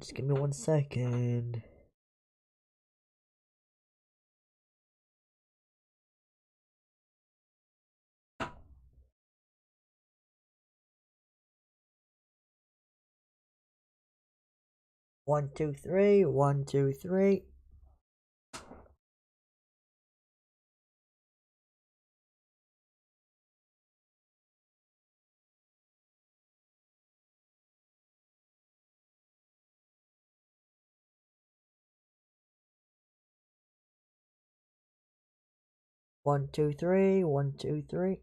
Just give me 1 second. One, two, three. 1, 2, 3. One, two, three. 1, 2, 3.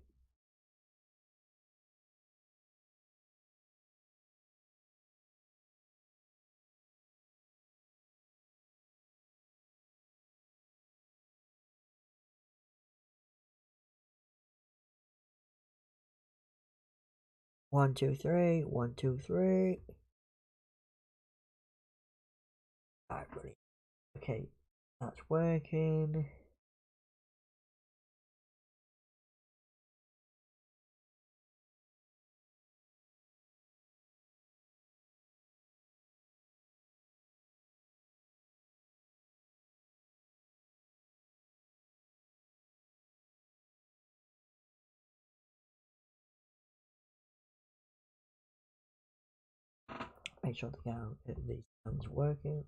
One, two, three. 1, 2, 3. Alright, buddy. Okay, that's working. Make sure the sound's working.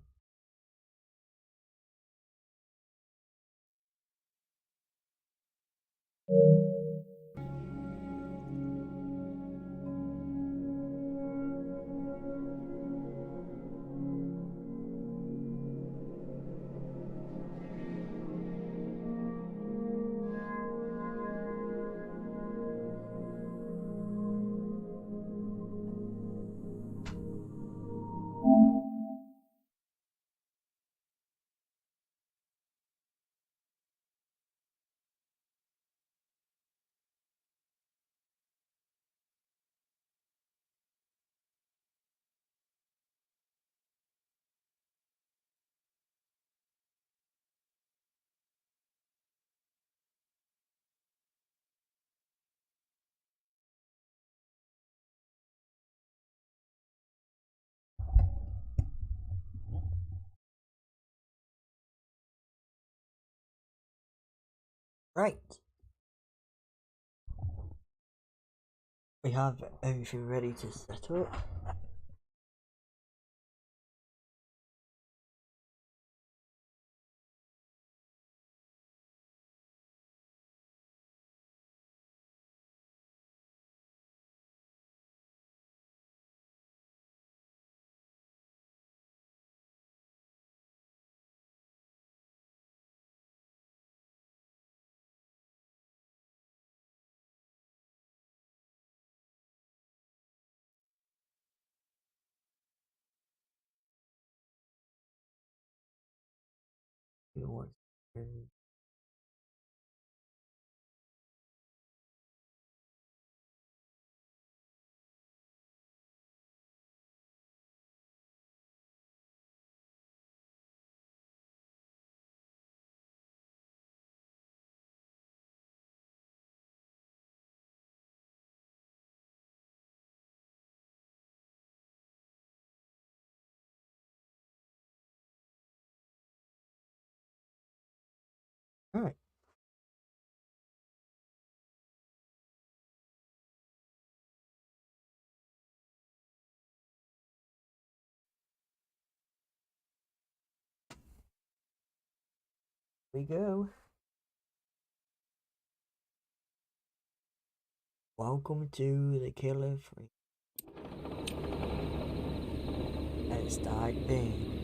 Right. We have everything ready to set up. Alright. We go. Welcome to the Killer Free. Let's dive in.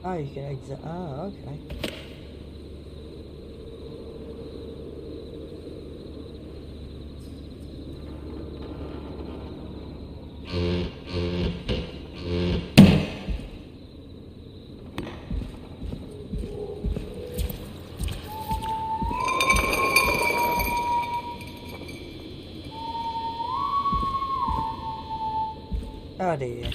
Oh, you can exit. Oh, okay. Oh dear.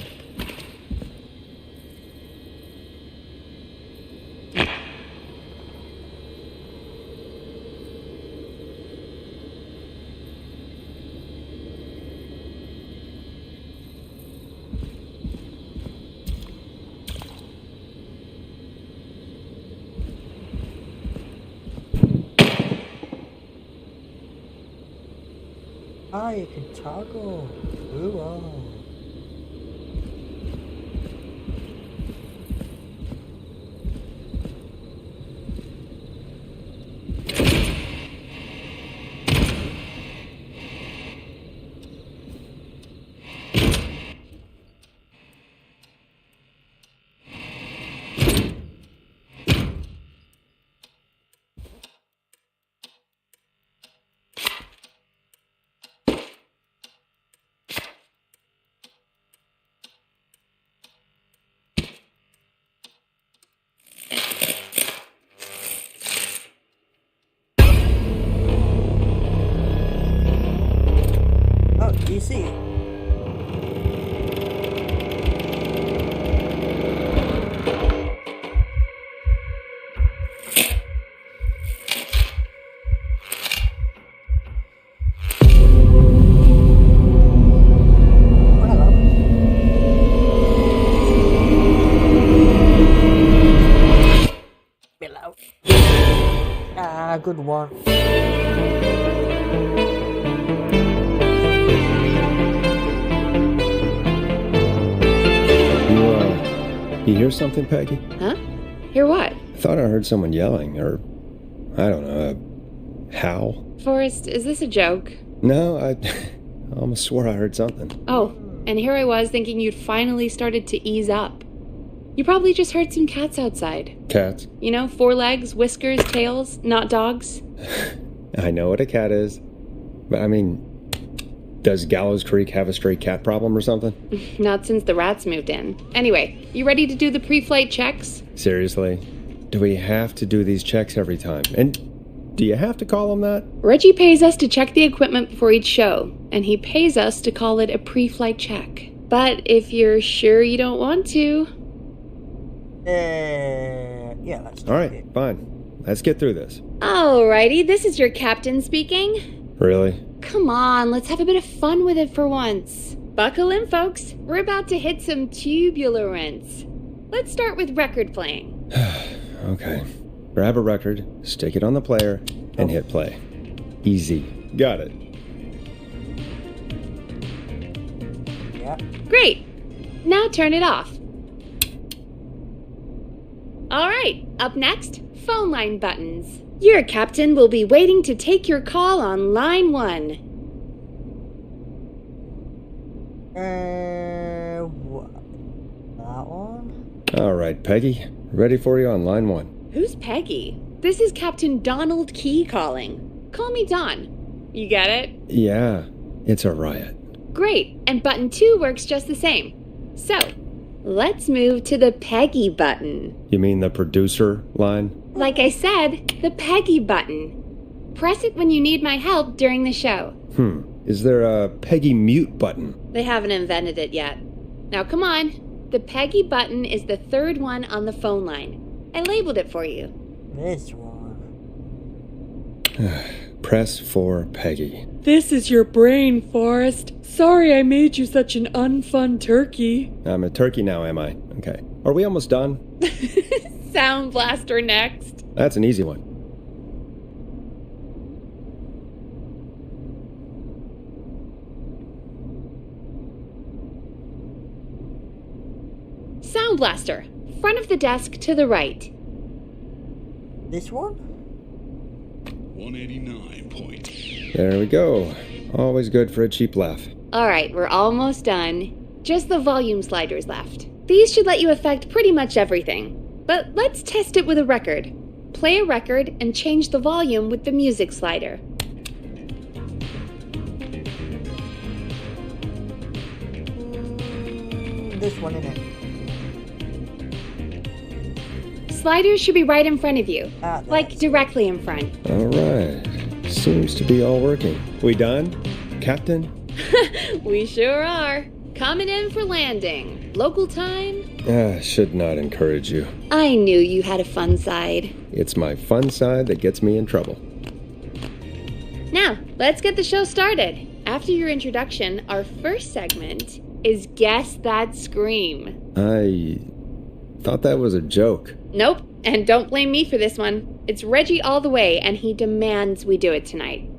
Ah, you can toggle. Ooh, oh. Oh, do you see it? Oh, hello. Bit loud. Ah, good one. You hear something, Peggy? Huh? Hear what? I thought I heard someone yelling, or, I don't know, a howl. Forrest, is this a joke? No, I almost swore I heard something. Oh, and here I was thinking you'd finally started to ease up. You probably just heard some cats outside. Cats? You know, 4 legs, whiskers, tails, not dogs. I know what a cat is, but I mean, does Gallows Creek have a stray cat problem or something? Not since the rats moved in. Anyway, you ready to do the pre-flight checks? Seriously? Do we have to do these checks every time? And do you have to call them that? Reggie pays us to check the equipment before each show, and he pays us to call it a pre-flight check. But if you're sure you don't want to... Yeah, let's do it. Alright, fine. Let's get through this. Alrighty, this is your captain speaking. Really? Come on, let's have a bit of fun with it for once. Buckle in, folks. We're about to hit some tubular rents. Let's start with record playing. Okay. Grab a record, stick it on the player, and hit play. Easy. Got it. Yeah. Great. Now turn it off. Alright, up next, phone line buttons. Your captain will be waiting to take your call on line 1. That one? Alright, Peggy. Ready for you on line 1. Who's Peggy? This is Captain Donald Key calling. Call me Don. You get it? Yeah, it's a riot. Great, and button 2 works just the same. So, let's move to the Peggy button. You mean the producer line? Like I said, the Peggy button. Press it when you need my help during the show. Is there a Peggy mute button? They haven't invented it yet. Now come on. The Peggy button is the 3rd one on the phone line. I labeled it for you. This one. Press for Peggy. This is your brain, Forrest. Sorry I made you such an unfun turkey. I'm a turkey now, am I? Okay. Are we almost done? Sound Blaster next. That's an easy one. Sound Blaster. Front of the desk to the right. This one? 189 point. There we go. Always good for a cheap laugh. Alright, we're almost done. Just the volume sliders left. These should let you affect pretty much everything. but let's test it with a record. Play a record and change the volume with the music slider. This one in it. Sliders should be right in front of you, Ah, like that's- directly in front. All right. Seems to be all working. We done, Captain? We sure are. Coming in for landing. Local time? Should not encourage you. I knew you had a fun side. It's my fun side that gets me in trouble. Now, let's get the show started. After your introduction, our first segment is Guess That Scream. I thought that was a joke. Nope, and don't blame me for this one. It's Reggie all the way, and he demands we do it tonight.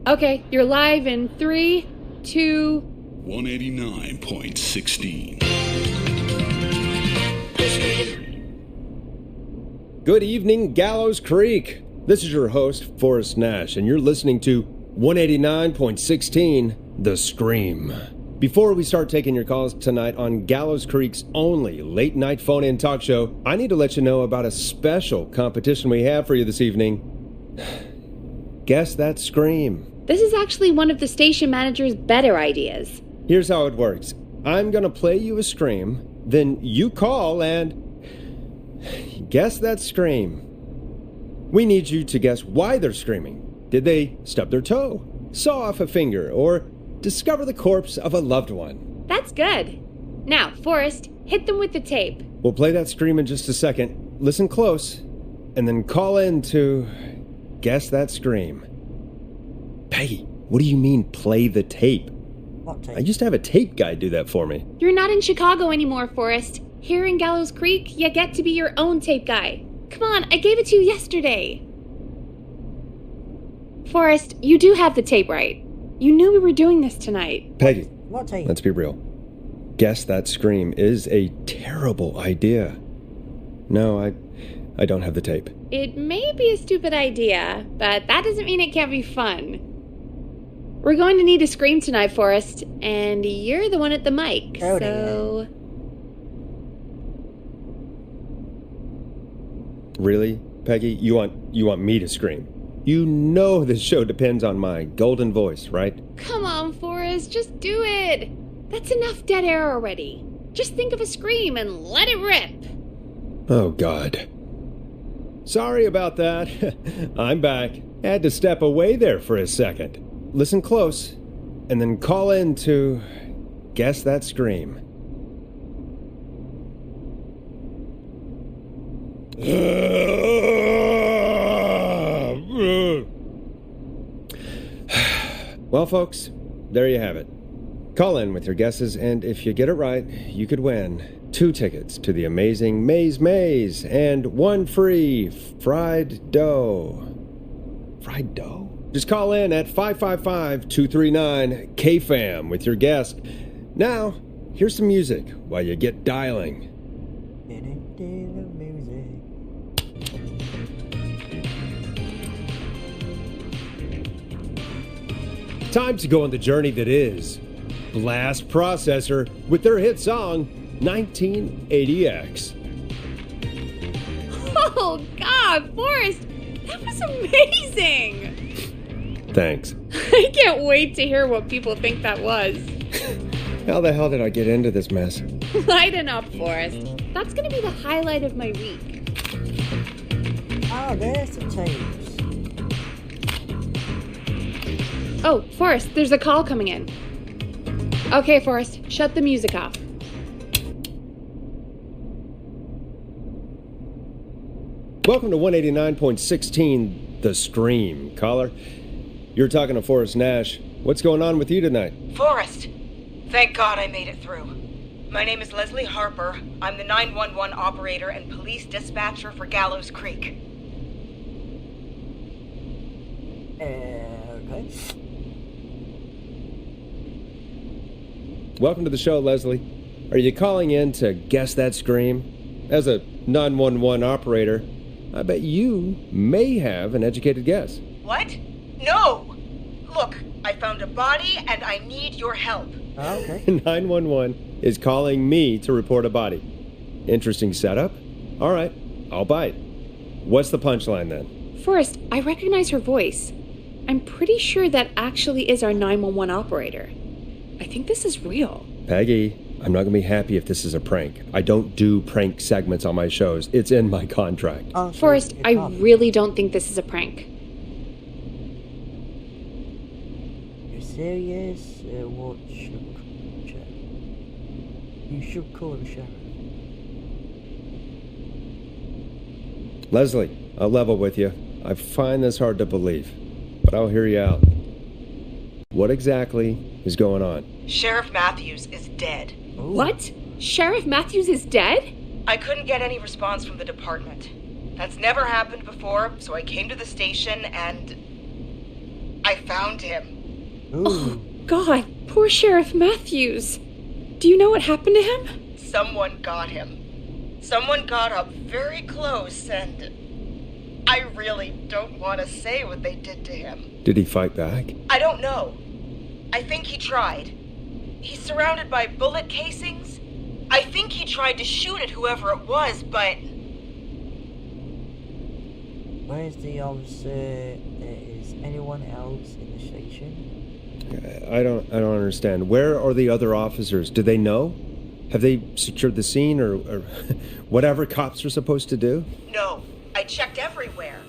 Okay, you're live in 3, 2... 189.16. Good evening, Gallows Creek. This is your host, Forrest Nash, and you're listening to 189.16, The Scream. Before we start taking your calls tonight on Gallows Creek's only late-night phone-in talk show, I need to let you know about a special competition we have for you this evening. Guess That Scream. This is actually one of the station manager's better ideas. Here's how it works. I'm gonna play you a scream, then you call and guess that scream. We need you to guess why they're screaming. Did they stub their toe, saw off a finger, or discover the corpse of a loved one? That's good. Now, Forrest, hit them with the tape. We'll play that scream in just a second. Listen close, and then call in to guess that scream. Peggy, what do you mean play the tape? What tape? I used to have a tape guy do that for me. You're not in Chicago anymore, Forrest. Here in Gallows Creek, you get to be your own tape guy. Come on, I gave it to you yesterday. Forrest, you do have the tape right. You knew we were doing this tonight. Peggy, What tape? let's be real. Guess that scream is a terrible idea. No, I don't have the tape. It may be a stupid idea, but that doesn't mean it can't be fun. We're going to need a scream tonight, Forrest, and you're the one at the mic, Oh, so... Really, Peggy? You want me to scream? You know this show depends on my golden voice, right? Come on, Forrest, just do it! That's enough dead air already. Just think of a scream and let it rip. Oh, God. Sorry about that. I'm back. Had to step away there for a second. Listen close, and then call in to guess that scream. Well, folks, there you have it. Call in with your guesses, and if you get it right, you could win 2 tickets to the amazing Maze and 1 free fried dough. Fried dough? Just call in at 555-239-KFAM with your guess. Now, here's some music while you get dialing. Time to go on the journey that is Blast Processor with their hit song 1980X. Oh, God, Forrest, that was amazing! Thanks. I can't wait to hear what people think that was. How the hell did I get into this mess? Lighten up, Forrest. That's gonna be the highlight of my week. Oh, there's the tapes. Oh, Forrest, there's a call coming in. Okay, Forrest, shut the music off. Welcome to 189.16, The Scream. Caller, you're talking to Forrest Nash. What's going on with you tonight? Forrest! Thank God I made it through. My name is Leslie Harper. I'm the 911 operator and police dispatcher for Gallows Creek. Okay. Welcome to the show, Leslie. Are you calling in to guess that scream? As a 911 operator, I bet you may have an educated guess. What? No! Look, I found a body and I need your help. Oh, okay. 911 is calling me to report a body. Interesting setup. All right, I'll bite. What's the punchline then? Forrest, I recognize her voice. I'm pretty sure that actually is our 911 operator. I think this is real. Peggy, I'm not gonna be happy if this is a prank. I don't do prank segments on my shows. It's in my contract. Oh, so Forrest, it I can't. really don't think this is a prank. You're serious? What should check? You should call the sheriff. Leslie, I'll level with you. I find this hard to believe, but I'll hear you out. What exactly is going on? Sheriff Matthews is dead. Ooh. What? Sheriff Matthews is dead? I couldn't get any response from the department. That's never happened before, so I came to the station and I found him. Ooh. God, poor Sheriff Matthews. Do you know what happened to him? Someone got him. Someone got up very close and I really don't want to say what they did to him. Did he fight back? I don't know. I think he tried. He's surrounded by bullet casings. I think he tried to shoot at whoever it was, but Where's the officer? Is anyone else in the station? I don't understand. Where are the other officers? Do they know? Have they secured the scene or whatever cops are supposed to do? no. I checked everywhere.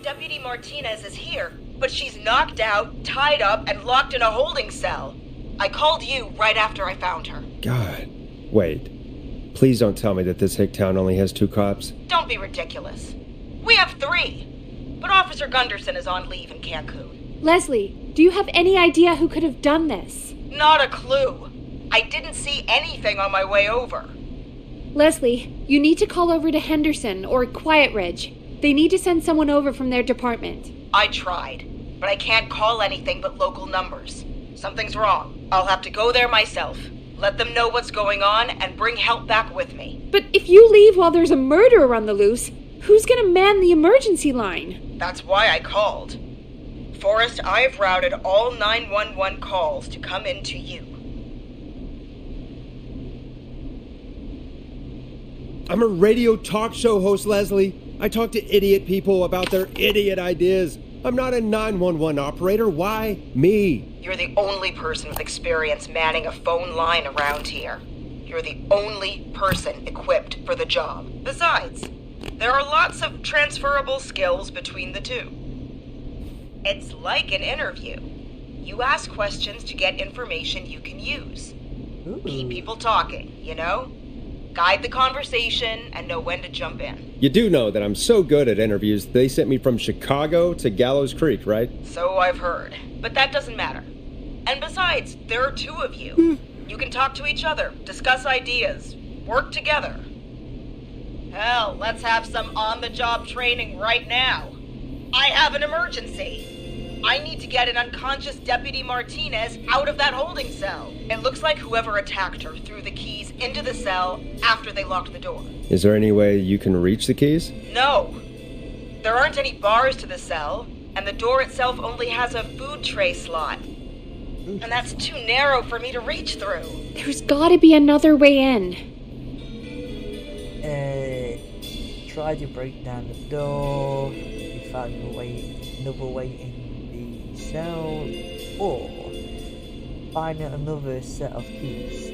Deputy Martinez is here, but she's knocked out, tied up, and locked in a holding cell. I called you right after I found her. God. Wait. Please don't tell me that this hick town only has 2 cops. Don't be ridiculous. We have 3, but Officer Gunderson is on leave in Cancun. Leslie, do you have any idea who could have done this? Not a clue. I didn't see anything on my way over. Leslie, you need to call over to Henderson or Quiet Ridge. They need to send someone over from their department. I tried, but I can't call anything but local numbers. Something's wrong. I'll have to go there myself. Let them know what's going on and bring help back with me. But if you leave while there's a murderer on the loose, who's gonna man the emergency line? That's why I called. Forrest, I've routed all 911 calls to come in to you. I'm a radio talk show host, Leslie. I talk to idiot people about their idiot ideas. I'm not a 911 operator. Why me? You're the only person with experience manning a phone line around here. You're the only person equipped for the job. Besides, there are lots of transferable skills between the two. It's like an interview. You ask questions to get information you can use. Ooh. Keep people talking, you know? Guide the conversation and know when to jump in. You do know that I'm so good at interviews, they sent me from Chicago to Gallows Creek, right? So I've heard. But that doesn't matter. And besides, there are 2 of you. You can talk to each other, discuss ideas, work together. Hell, let's have some on-the-job training right now. I have an emergency. I need to get an unconscious Deputy Martinez out of that holding cell. It looks like whoever attacked her threw the keys into the cell after they locked the door. Is there any way you can reach the keys? No. There aren't any bars to the cell, and the door itself only has a food tray slot. And that's too narrow for me to reach through. There's gotta be another way in. Try to break down the door. You found another way in the cell, or find another set of keys.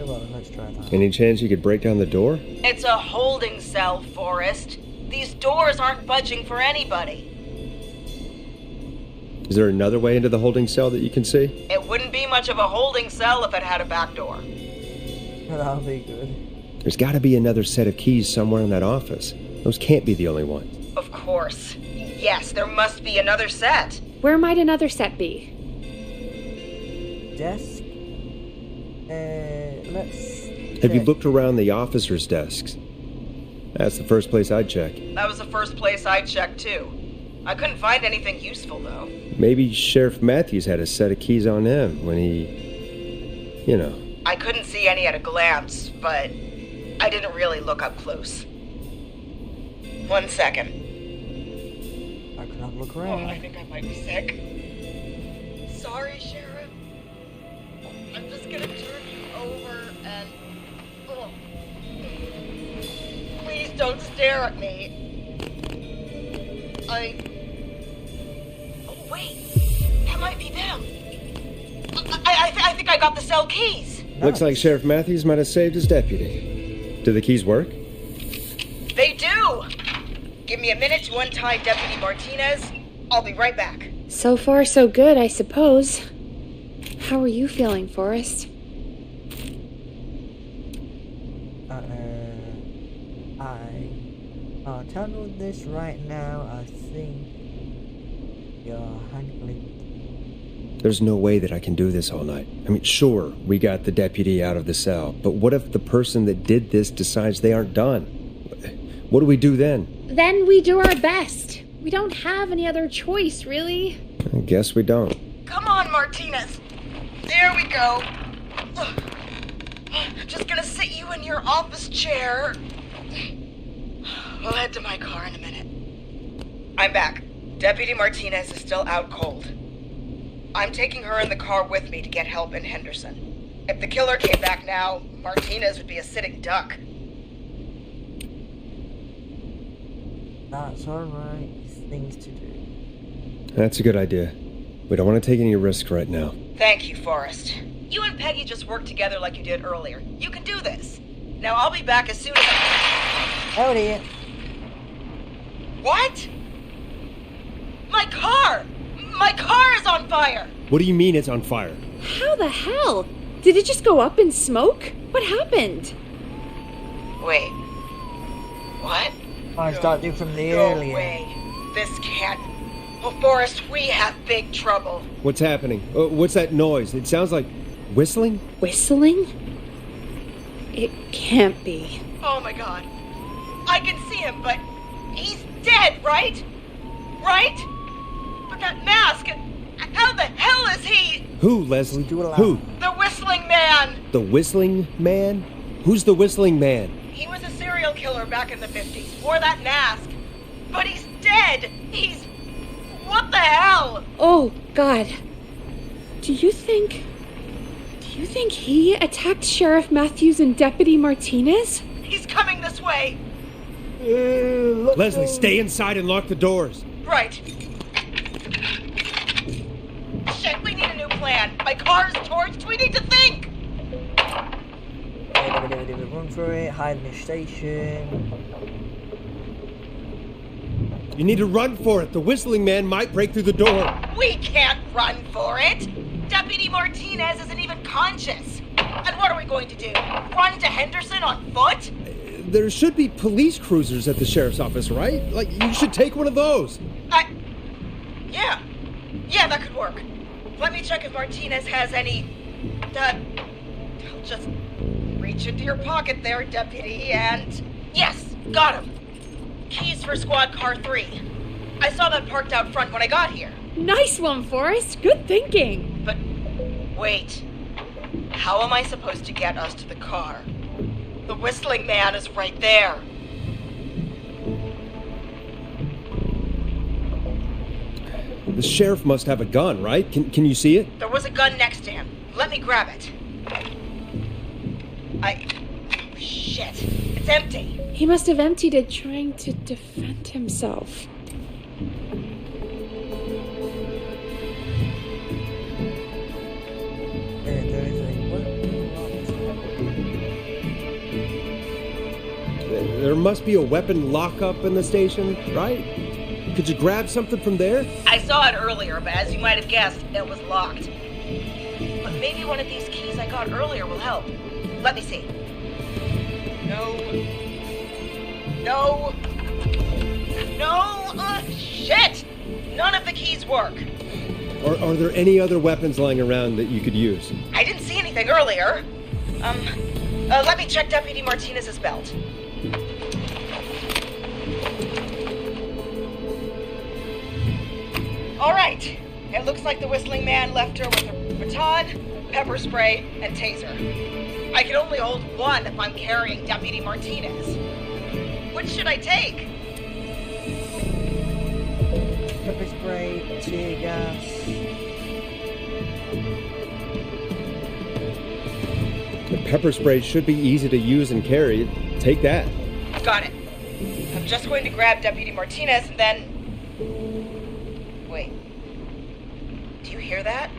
Well, let's try that. Any chance you could break down the door? It's a holding cell, Forrest. These doors aren't budging for anybody. Is there another way into the holding cell that you can see? It wouldn't be much of a holding cell if it had a back door. That'll be good. There's got to be another set of keys somewhere in that office. Those can't be the only ones. Of course. Yes, there must be another set. Where might another set be? Desk. Let's. Have you check. looked around the officers' desks? That's the first place I'd check. That was the first place I checked, too. I couldn't find anything useful, though. Maybe Sheriff Matthews had a set of keys on him when he... you know. I couldn't see any at a glance, but I didn't really look up close. 1 second. I can have a look Oh, around. I think I might be sick. Sorry, Sheriff. I'm just gonna turn you over and... Oh, stare at me. Oh, wait. That might be them. I think I got the cell keys. Looks like Sheriff Matthews might have saved his deputy. Do the keys work? They do! Give me a minute to untie Deputy Martinez. I'll be right back. So far, so good, I suppose. How are you feeling, Forrest? I handle this right now. I think you're handling. There's no way that I can do this all night. I mean, sure, we got the deputy out of the cell, but what if the person that did this decides they aren't done? What do we do then? Then we do our best. We don't have any other choice, really. I guess we don't. Come on, Martinez. There we go. Just gonna sit you in your office chair. We'll head to my car in a minute. I'm back. Deputy Martinez is still out cold. I'm taking her in the car with me to get help in Henderson. If the killer came back now, Martinez would be a sitting duck. That's alright. Things to do. That's a good idea. We don't want to take any risks right now. Thank you, Forrest. You and Peggy just worked together like you did earlier. You can do this. Now I'll be back as soon as I... Oh dear. What? My car! My car is on fire! What do you mean it's on fire? How the hell? Did it just go up in smoke? What happened? Wait. What? I started from the No earlier. way. This can't... Oh, Forrest, we have big trouble. What's happening? What's that noise? It sounds like whistling? Whistling? It can't be. Oh my god. I can see him, but he's dead, right? Right? But that mask, how the hell is he? Who, Leslie? Do it aloud. Who? The Whistling Man! The Whistling Man? Who's the Whistling Man? He was a serial killer back in the 50s, wore that mask. But he's dead! He's... What the hell? Oh, God. Do you think he attacked Sheriff Matthews and Deputy Martinez? He's coming this way! Leslie, stay inside and lock the doors. Right. Shit, we need a new plan. My car's torched. We need to think! Run for it, hide in the station. You need to run for it. The Whistling Man might break through the door. We can't run for it! Deputy Martinez isn't even conscious. And what are we going to do? Run to Henderson on foot? There should be police cruisers at the sheriff's office, right? Like, you should take one of those. Yeah, that could work. Let me check if Martinez has any... Just reach into your pocket there, Deputy, and... Yes, got him. Keys for squad car 3. I saw that parked out front when I got here. Nice one, Forrest. Good thinking. But, wait. How am I supposed to get us to the car? The Whistling Man is right there. The sheriff must have a gun, right? Can you see it? There was a gun next to him. Let me grab it. Shit. It's empty. He must have emptied it trying to defend himself. There is a weapon. There must be a weapon lockup in the station, right? Could you grab something from there? I saw it earlier, but as you might have guessed, it was locked. But maybe one of these keys I got earlier will help. Let me see. No, shit! None of the keys work. Are there any other weapons lying around that you could use? I didn't see anything earlier. Let me check Deputy Martinez's belt. All right. It looks like the Whistling Man left her with a baton, pepper spray, and taser. I can only hold one if I'm carrying Deputy Martinez. Which should I take? Pepper spray, tear gas. The pepper spray should be easy to use and carry. Take that. Got it. I'm just going to grab Deputy Martinez and then... Wait. Do you hear that?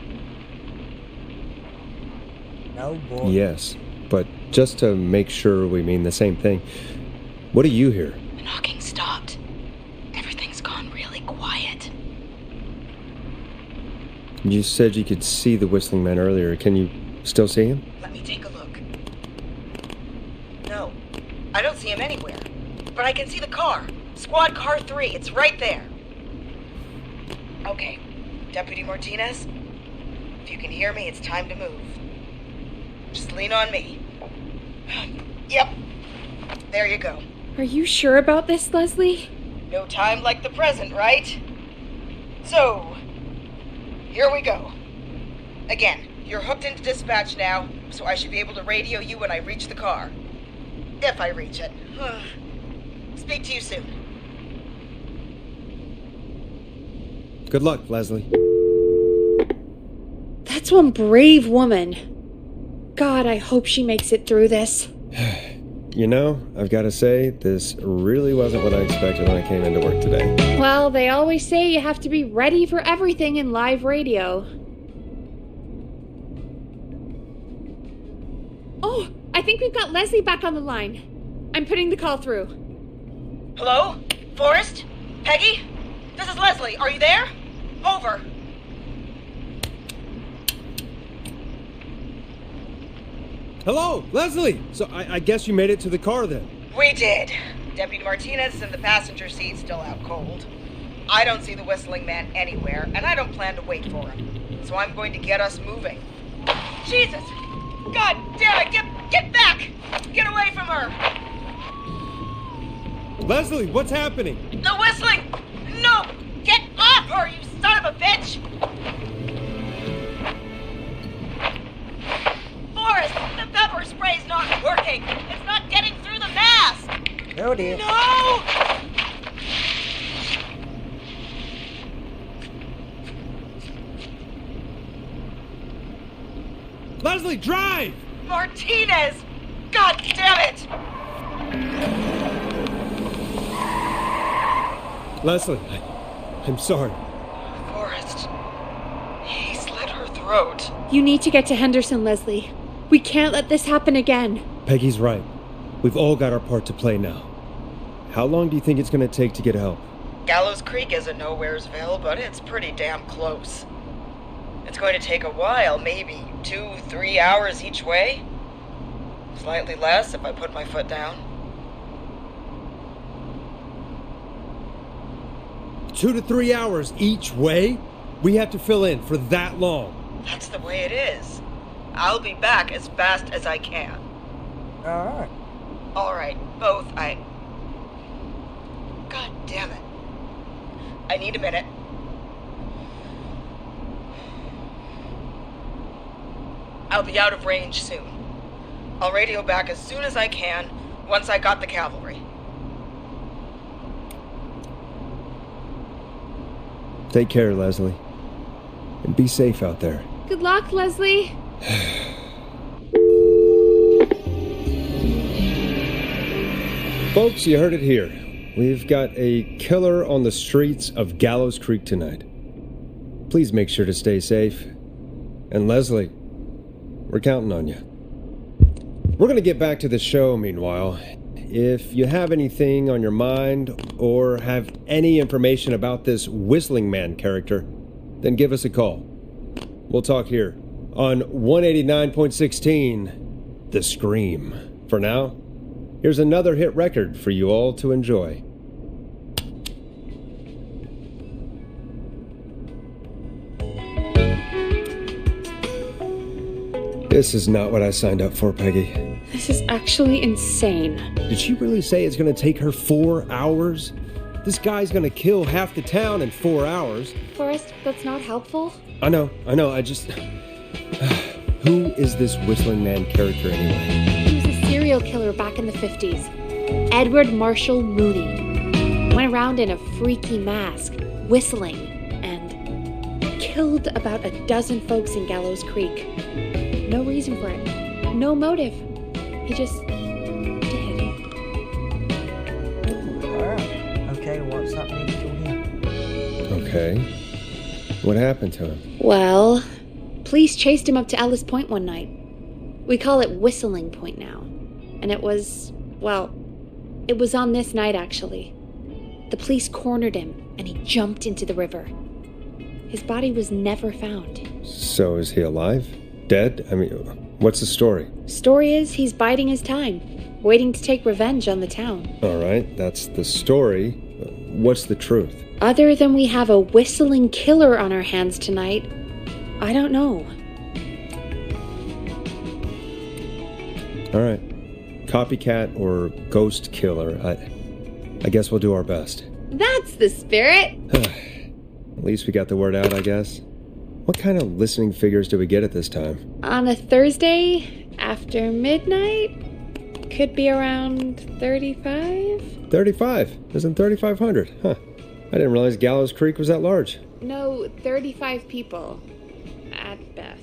No, boy. Yes, but just to make sure we mean the same thing, what do you hear? The knocking stopped. Everything's gone really quiet. You said you could see the Whistling Man earlier. Can you still see him? Let me take a look. No, I don't see him anywhere. But I can see the car. Squad car 3. It's right there. Okay, Deputy Martinez, if you can hear me, it's time to move. Just lean on me. Yep. There you go. Are you sure about this, Leslie? No time like the present, right? So, here we go. Again, you're hooked into dispatch now, so I should be able to radio you when I reach the car. If I reach it. Speak to you soon. Good luck, Leslie. That's one brave woman. God, I hope she makes it through this. You know, I've got to say, this really wasn't what I expected when I came into work today. Well, they always say you have to be ready for everything in live radio. Oh, I think we've got Leslie back on the line. I'm putting the call through. Hello? Forrest? Peggy? This is Leslie. Are you there? Over. Hello, Leslie! So I guess you made it to the car then? We did. Deputy Martinez is in the passenger seat, still out cold. I don't see the Whistling Man anywhere, and I don't plan to wait for him. So I'm going to get us moving. Jesus! God damn it! Get back! Get away from her! Leslie, what's happening? The Whistling! No! Get off her, you son of a bitch! Forrest, the pepper spray's not working! It's not getting through the mask! Oh dear. No! Leslie, drive! Martinez! God damn it! Leslie, I'm sorry. Forrest. He slit her throat. You need to get to Henderson, Leslie. We can't let this happen again. Peggy's right. We've all got our part to play now. How long do you think it's going to take to get help? Gallows Creek isn't Nowheresville, but it's pretty damn close. It's going to take a while, maybe 2-3 hours each way. Slightly less if I put my foot down. 2 to 3 hours each way? We have to fill in for that long. That's the way it is. I'll be back as fast as I can. Alright. Alright, both, God damn it. I need a minute. I'll be out of range soon. I'll radio back as soon as I can, once I got the cavalry. Take care, Leslie. And be safe out there. Good luck, Leslie. Folks, you heard it here. We've got a killer on the streets of Gallows Creek tonight. Please make sure to stay safe. And Leslie, we're counting on you. We're going to get back to the show, meanwhile. If you have anything on your mind or have any information about this Whistling Man character, then give us a call. We'll talk here on 189.16, The Scream. For now, here's another hit record for you all to enjoy. This is not what I signed up for, Peggy. This is actually insane. Did she really say it's going to take her 4 hours? This guy's going to kill half the town in 4 hours. Forrest, that's not helpful. I know, I just... Who is this Whistling Man character anyway? He was a serial killer back in the 50s. Edward Marshall Mooney. Went around in a freaky mask, whistling, and killed about a dozen folks in Gallows Creek. No reason for it. No motive. He just did. Alright. what's happening to him. Okay. What happened to him? Well, police chased him up to Ellis Point one night. We call it Whistling Point now. And it was on this night actually. The police cornered him and he jumped into the river. His body was never found. So is he alive? Dead? I mean, what's the story? Story is he's biding his time, waiting to take revenge on the town. All right, that's the story. What's the truth? Other than we have a whistling killer on our hands tonight, I don't know. All right. Copycat or ghost killer. I guess we'll do our best. That's the spirit! At least we got the word out, I guess. What kind of listening figures do we get at this time? On a Thursday, after midnight, could be around 35? 35? Isn't 3,500? Huh. I didn't realize Gallows Creek was that large. No, 35 people. At best.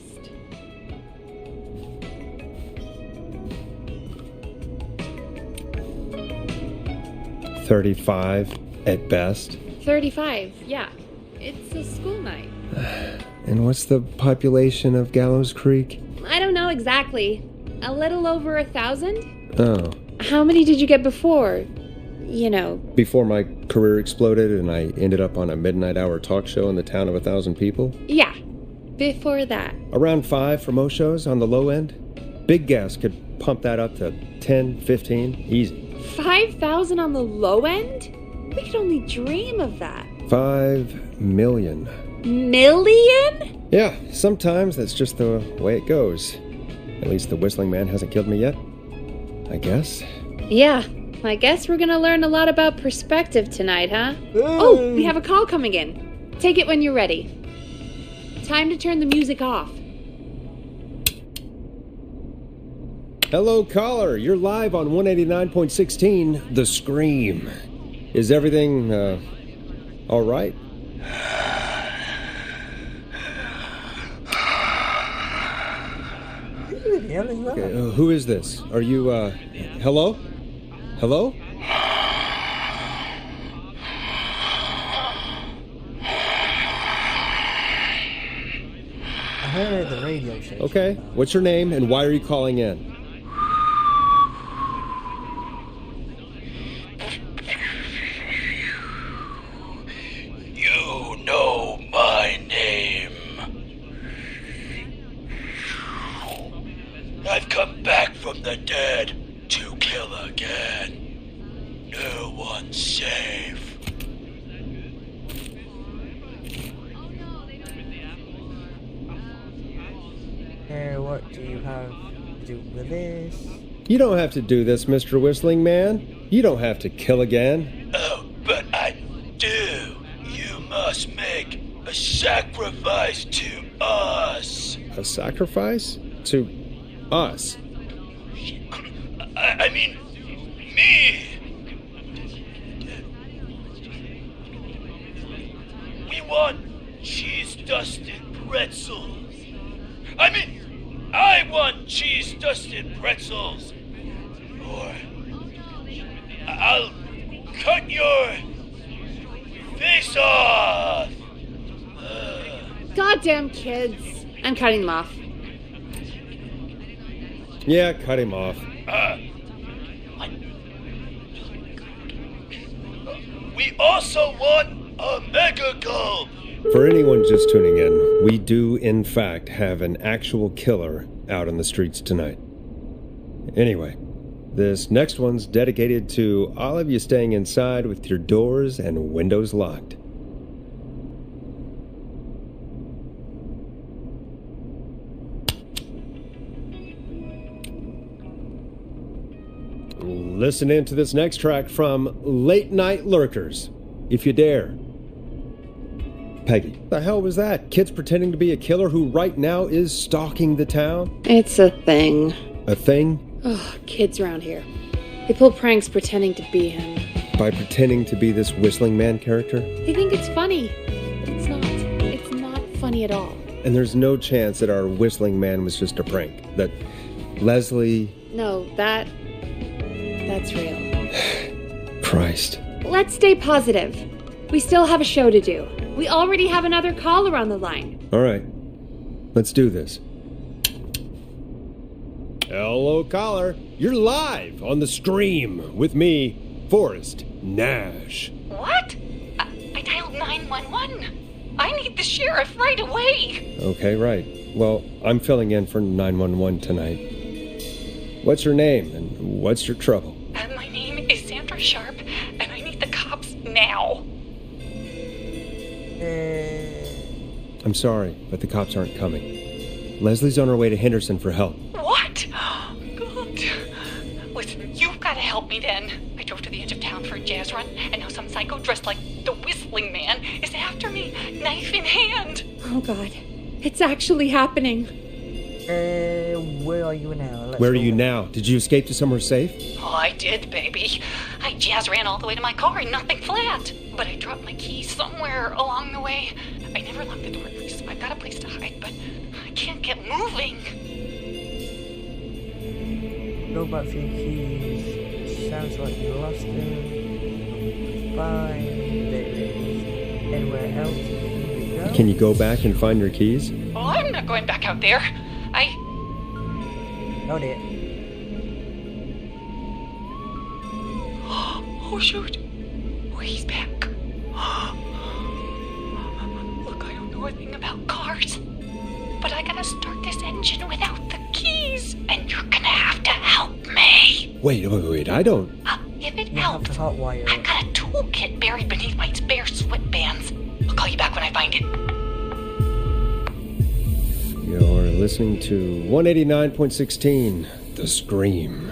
$35 at best. 35, yeah. It's a school night. And what's the population of Gallows Creek? I don't know exactly. A little over 1,000? Oh. How many did you get before? You know. Before my career exploded and I ended up on a midnight hour talk show in the town of 1,000 people? Yeah, before that. Around 5 for most shows on the low end. Big gas could pump that up to 10, 15, easy. 5,000 on the low end? We could only dream of that. 5 million. Million? Yeah, sometimes that's just the way it goes. At least the Whistling Man hasn't killed me yet. I guess. Yeah, I guess we're gonna learn a lot about perspective tonight, huh? Oh, we have a call coming in. Take it when you're ready. Time to turn the music off. Hello, caller. You're live on 189.16, The Scream. Is everything, all right? Who the hell is that? Okay, who is this? Are you, hello? Hello? I heard the radio station. Okay. What's your name and why are you calling in? You know my name. I've come back from the dead to kill again. No one's safe. What do you have to do with this? You don't have to do this, Mr. Whistling Man. You don't have to kill again. Oh, but I do. You must make a sacrifice to us. A sacrifice? To us? I mean, me. We want cheese-dusted pretzels. I want cheese-dusted pretzels. Or I'll cut your face off. Goddamn kids. I'm cutting them off. Yeah, cut him off. We also want a mega gulp. For anyone just tuning in, we do, in fact, have an actual killer out on the streets tonight. Anyway, this next one's dedicated to all of you staying inside with your doors and windows locked. Listen in to this next track from Late Night Lurkers, if you dare. Peggy, the hell was that? Kids pretending to be a killer who right now is stalking the town? It's a thing. A thing? Ugh, kids around here. They pull pranks pretending to be him. By pretending to be this Whistling Man character? They think it's funny, but it's not. It's not funny at all. And there's no chance that our Whistling Man was just a prank. That Leslie... No, that's real. Christ. let's stay positive. We still have a show to do. We already have another caller on the line. All right. Let's do this. Hello, caller. You're live on the stream with me, Forrest Nash. What? I dialed 911. I need the sheriff right away. Okay, right. Well, I'm filling in for 911 tonight. What's your name and what's your trouble? My name is Sandra Sharp, and I need the cops now. I'm sorry, but the cops aren't coming. Leslie's on her way to Henderson for help. What? God. Listen, you've got to help me then. I drove to the edge of town for a jazz run, and now some psycho dressed like the Whistling Man is after me, knife in hand. Oh God, it's actually happening. Where are you now? Where are you now? Did you escape to somewhere safe? Oh, I did, baby. I jazz ran all the way to my car and nothing flat. But I dropped my keys somewhere along the way. I never locked the door, so I've got a place to hide, but I can't get moving. Go back for your keys. Sounds like you lost them. Find anywhere else you can go. Can you go back and find your keys? Oh, I'm not going back out there. Got it. Oh, shoot. Oh, he's back. Look, I don't know a thing about cars, but I gotta start this engine without the keys, and you're gonna have to help me. Wait, I don't... If it You have helps, to hotwire I've it. got a toolkit buried beneath my spare sweatbands. I'll call you back when I find it. You're listening to 189.16, The Scream.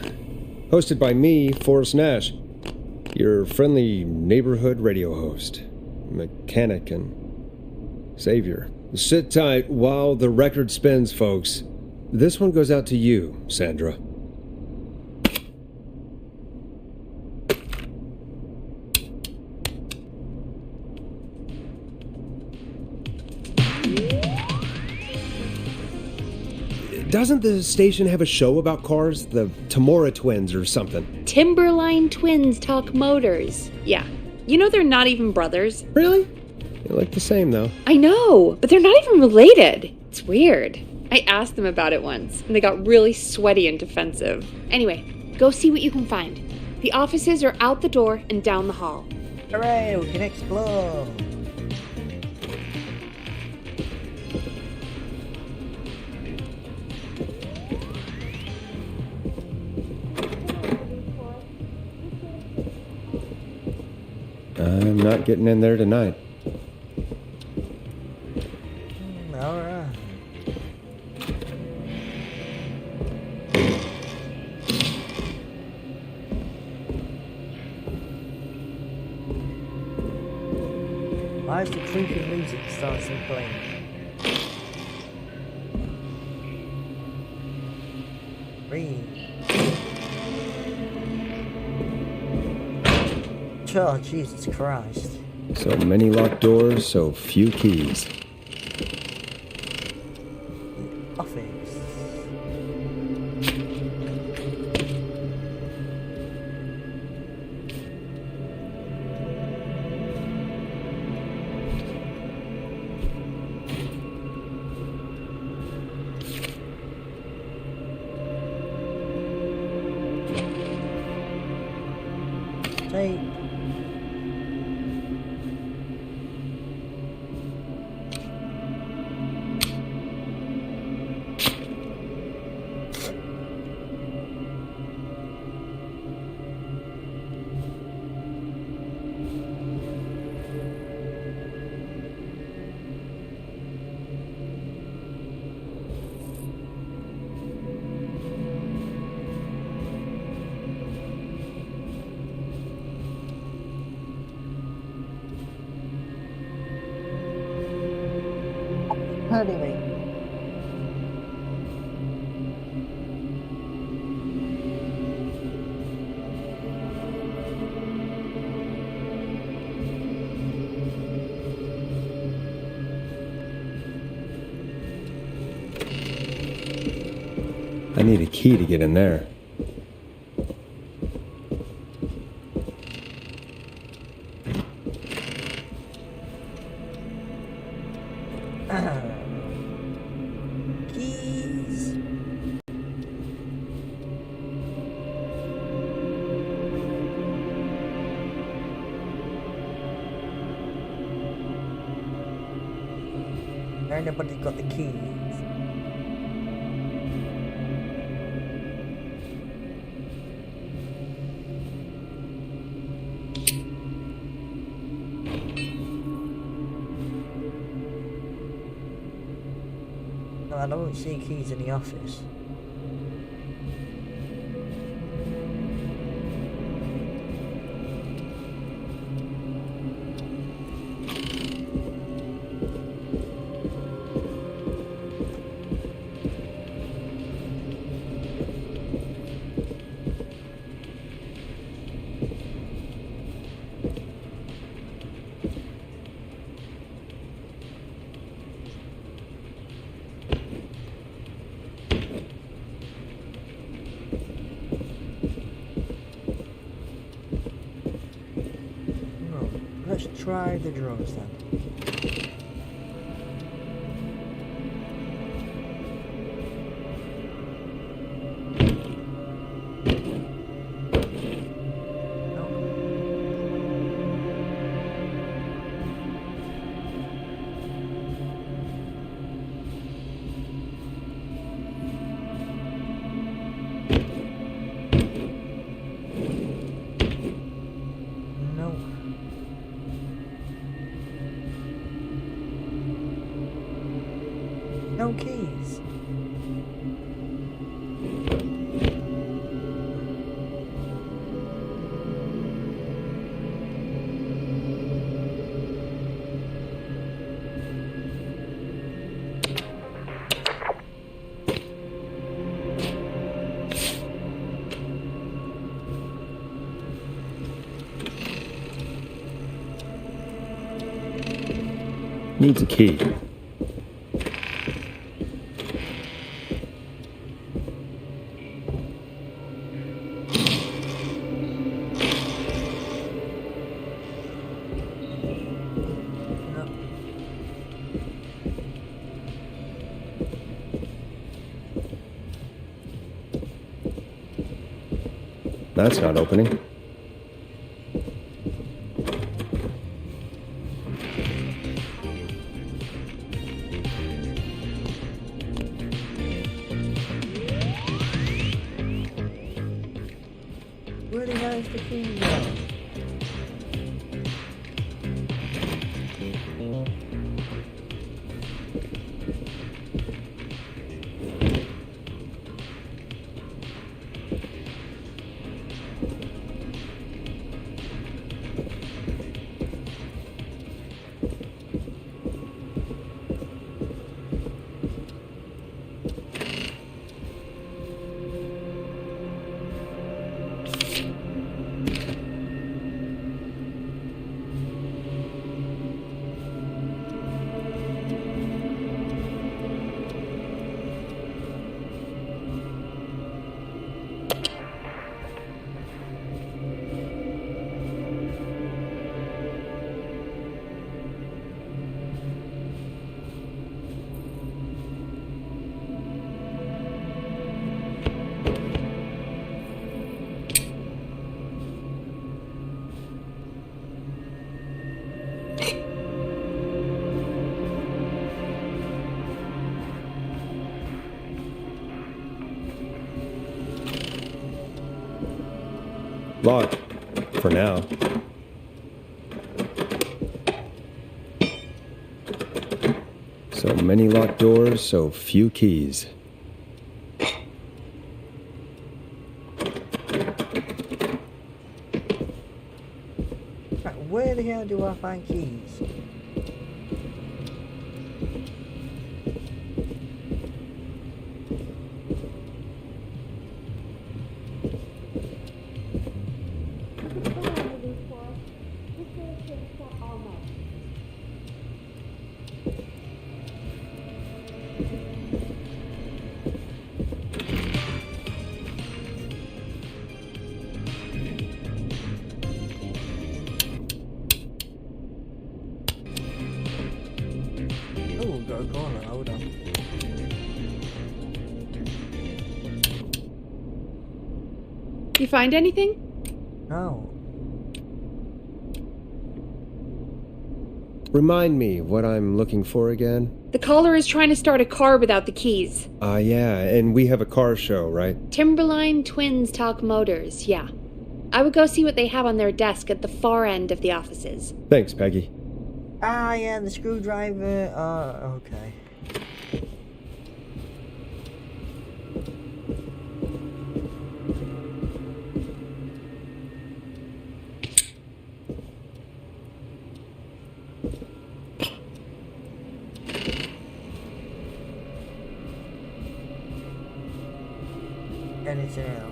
Hosted by me, Forrest Nash, your friendly neighborhood radio host, mechanic and savior. Sit tight while the record spins, folks. This one goes out to you, Sandra. Doesn't the station have a show about cars? The Tamora twins or something? Timberline twins talk motors. Yeah. You know they're not even brothers. Really? They look the same, though. I know, but they're not even related. It's weird. I asked them about it once, and they got really sweaty and defensive. Anyway, go see what you can find. The offices are out the door and down the hall. Hooray, we can explore. I'm not getting in there tonight. Alright. Why is the creepy music starting playing? Read. Oh, Jesus Christ. So many locked doors, so few keys. Office. Tape. Pardon me. I need a key to get in there. Keys. Anybody got the keys? No, I don't see keys in the office. Let's try the drones then. No. No keys. Needs a key. No. That's not opening. Where the hell is the key now? Locked. For now. So many locked doors, so few keys. Right, where the hell do I find keys? Oh, got got a caller. Hold on. You find anything? No. Remind me what I'm looking for again? The caller is trying to start a car without the keys. Yeah, and we have a car show, right? Timberline Twins Talk Motors, yeah. I would go see what they have on their desk at the far end of the offices. Thanks, Peggy. Ah, yeah, the screwdriver. Okay. Anything else?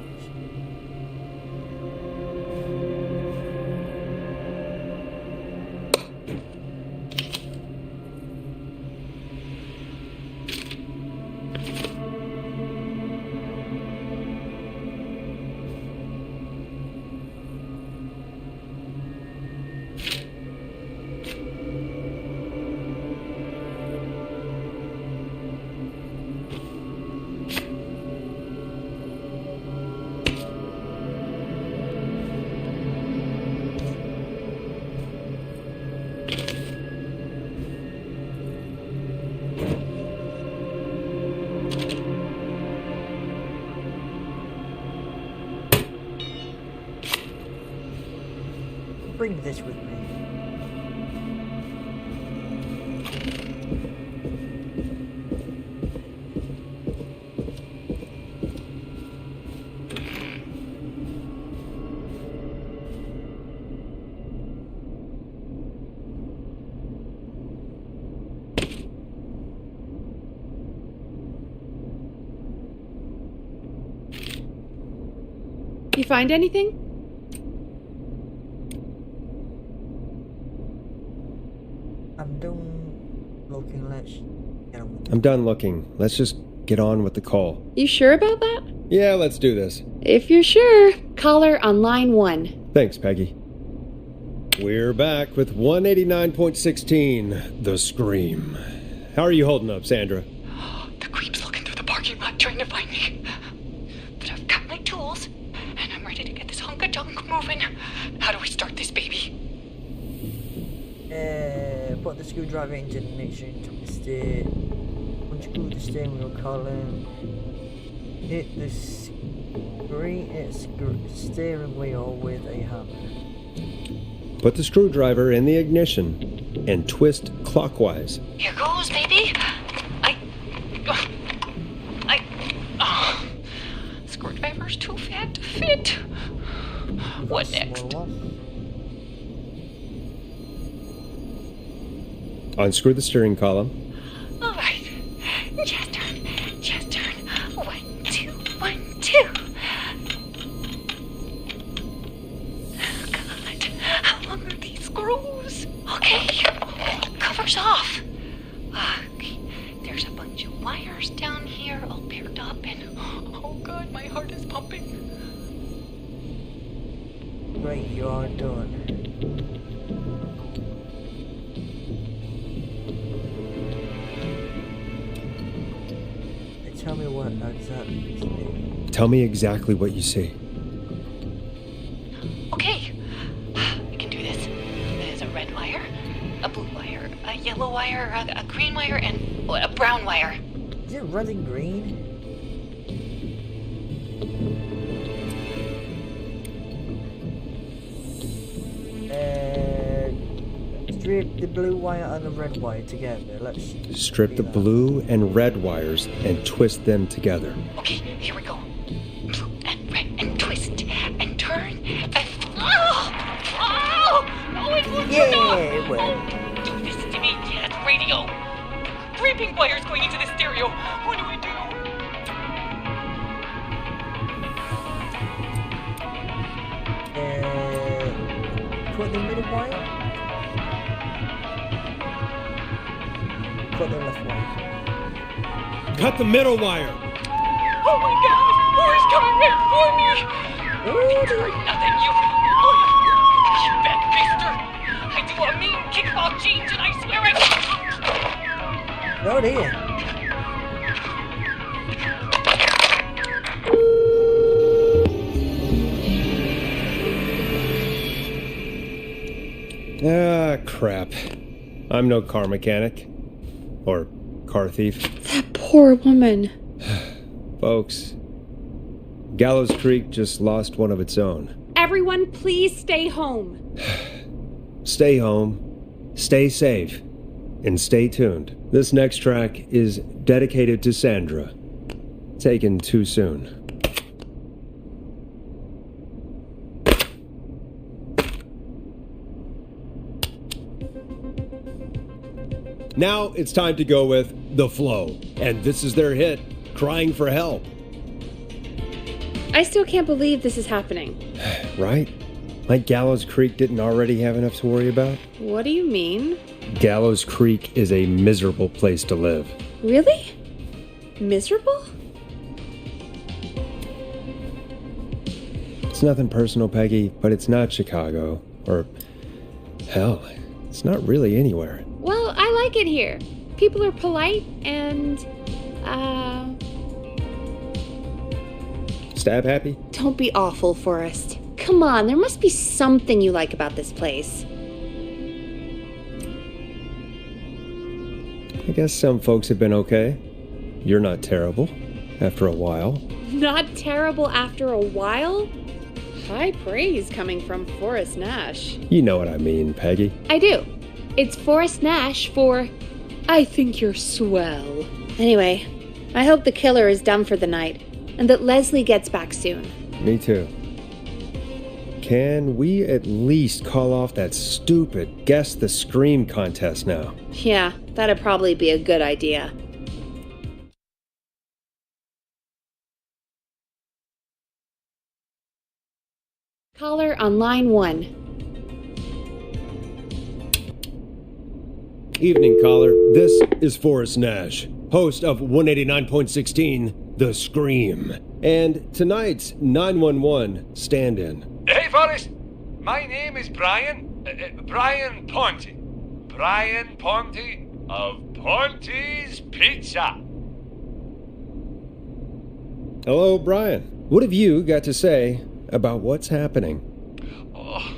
Bring this with me. You find anything? I'm done looking. Let's get on. I'm done looking. Let's just get on with the call. You sure about that? Yeah, let's do this. If you're sure. Caller on line 1. Thanks, Peggy. We're back with 189.16, The Scream. How are you holding up, Sandra? The creep's looking through the parking lot trying to find me. But I've got my tools, and I'm ready to get this hunk of junk moving. How do we start this baby? Put the screwdriver into the ignition, twist it, unscrew the steering wheel column, hit the steering wheel with a hammer. Put the screwdriver in the ignition and twist clockwise. Here goes, baby. Screwdriver's too fat to fit. What next? Unscrew the steering column. All right. Just turn. 1, 2, 1, 2. Oh, God. How long are these screws? Okay. Cover's off. Okay. There's a bunch of wires down here all paired up, and oh, God, my heart is pumping. Great, you are done. Tell me what exactly you see. Tell me exactly what you see. Okay, we can do this. There's a red wire, a blue wire, a yellow wire, a green wire, and a brown wire. Is it red and green? Strip the blue wire and the red wire together. Let's Strip the blue and red wires and twist them together. Okay, here we go. Blue and red and twist and turn and oh, it won't turn off. Yeah, well. Oh, do this to me, cat radio. 3 pink wires going into the stereo. What do we do? Put the middle wire. Put the left wire. Cut the middle wire! Oh my God! War's coming right for me! Nothing, you bad bister! I do a mean kickball change and I swear Oh dear. Ah, crap. I'm no car mechanic. Or car thief. That poor woman. Folks, Gallows Creek just lost one of its own. Everyone, please stay home. Stay home, stay safe, and stay tuned. This next track is dedicated to Sandra. Taken too soon. Now it's time to go with The Flow, and this is their hit, Crying for Help. I still can't believe this is happening. Right? Like Gallows Creek didn't already have enough to worry about? What do you mean? Gallows Creek is a miserable place to live. Really? Miserable? It's nothing personal, Peggy, but it's not Chicago. Or, hell, it's not really anywhere. Well, I like it here. People are polite and, Stab happy? don't be awful, Forrest. Come on, there must be something you like about this place. I guess some folks have been okay. You're not terrible. After a while. Not terrible after a while? High praise coming from Forrest Nash. You know what I mean, Peggy. I do. It's Forrest Nash for I think you're swell. Anyway, I hope the killer is done for the night and that Leslie gets back soon. Me too. Can we at least call off that stupid Guess the Scream contest now? Yeah, that'd probably be a good idea. Caller on line 1. Evening, caller. This is Forrest Nash, host of 189.16, The Scream. And tonight's 911 stand-in. Hey, Forrest. My name is Brian. Brian Ponte. Brian Ponte of Ponte's Pizza. Hello, Brian. What have you got to say about what's happening? Oh,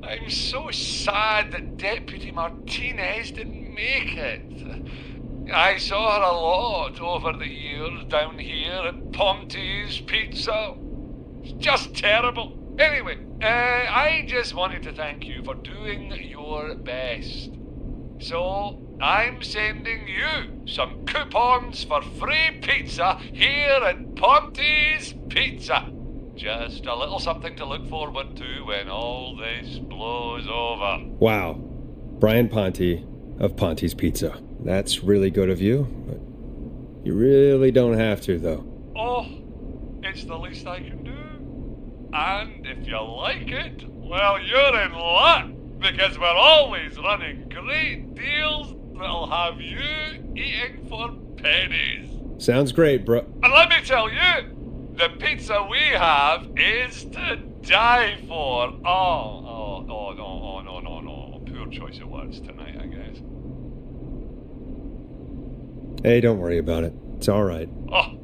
I'm so sad that Deputy Martinez didn't make it. I saw her a lot over the years down here at Ponte's Pizza. It's just terrible. Anyway, I just wanted to thank you for doing your best. So, I'm sending you some coupons for free pizza here at Ponte's Pizza. Just a little something to look forward to when all this blows over. Wow. Brian Ponte of Ponte's Pizza. That's really good of you, but you really don't have to, though. Oh, it's the least I can do. And if you like it, well, you're in luck, because we're always running great deals that'll have you eating for pennies. Sounds great, bro. And let me tell you, the pizza we have is to die for. No. Poor choice of words tonight, I guess. Hey, don't worry about it. It's all right. Oh,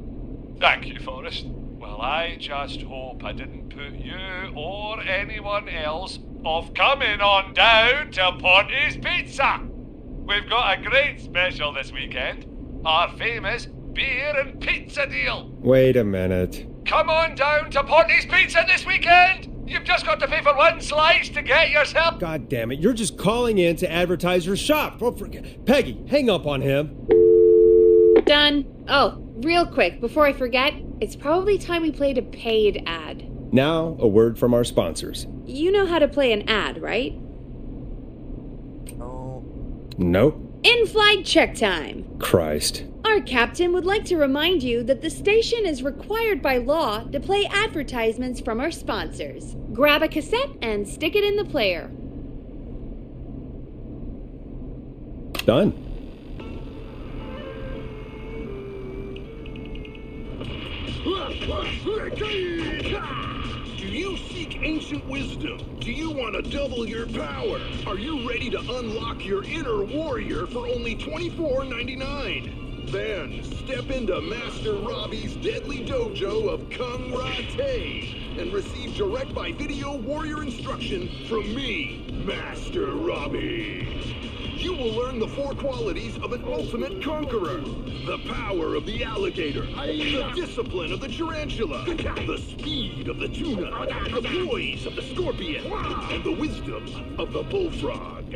thank you, Forrest. Well, I just hope I didn't put you or anyone else off coming on down to Ponte's Pizza. We've got a great special this weekend. Our famous beer and pizza deal. Wait a minute. Come on down to Ponte's Pizza this weekend. You've just got to pay for one slice to get yourself. God damn it, you're just calling in to advertise your shop. Peggy, hang up on him. Done. Oh, real quick, before I forget, it's probably time we played a paid ad. Now, a word from our sponsors. You know how to play an ad, right? Oh, Nope. In-flight check time. Christ. Our captain would like to remind you that the station is required by law to play advertisements from our sponsors. Grab a cassette and stick it in the player. Done. Do you seek ancient wisdom? Do you want to double your power? Are you ready to unlock your inner warrior for only $24.99? Then step into Master Robbie's deadly dojo of Kung Ra-Te and receive direct by video warrior instruction from me, Master Robbie. You will learn the 4 qualities of an ultimate conqueror. The power of the alligator, the discipline of the tarantula, the speed of the tuna, the poise of the scorpion, and the wisdom of the bullfrog.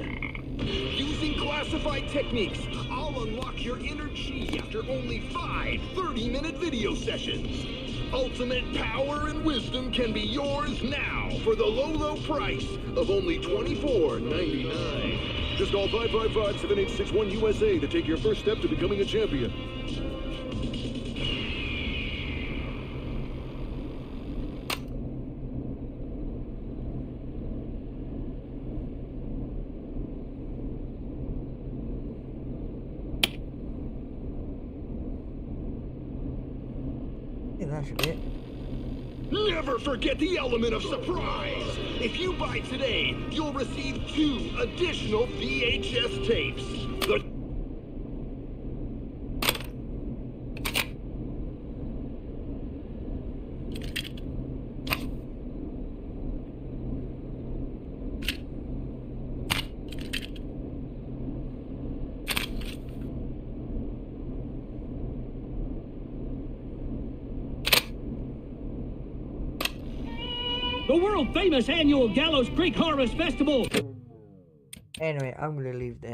Using classified techniques, I'll unlock your inner chi after only 5 30-minute video sessions. Ultimate power and wisdom can be yours now for the low price of only $24.99. Just call 555-7861 USA to take your first step to becoming a champion. I think that should be it. Never forget the element of surprise! If you buy today, you'll receive 2 additional VHS tapes. The world-famous annual Gallows Creek Harvest Festival. Anyway, I'm gonna leave there.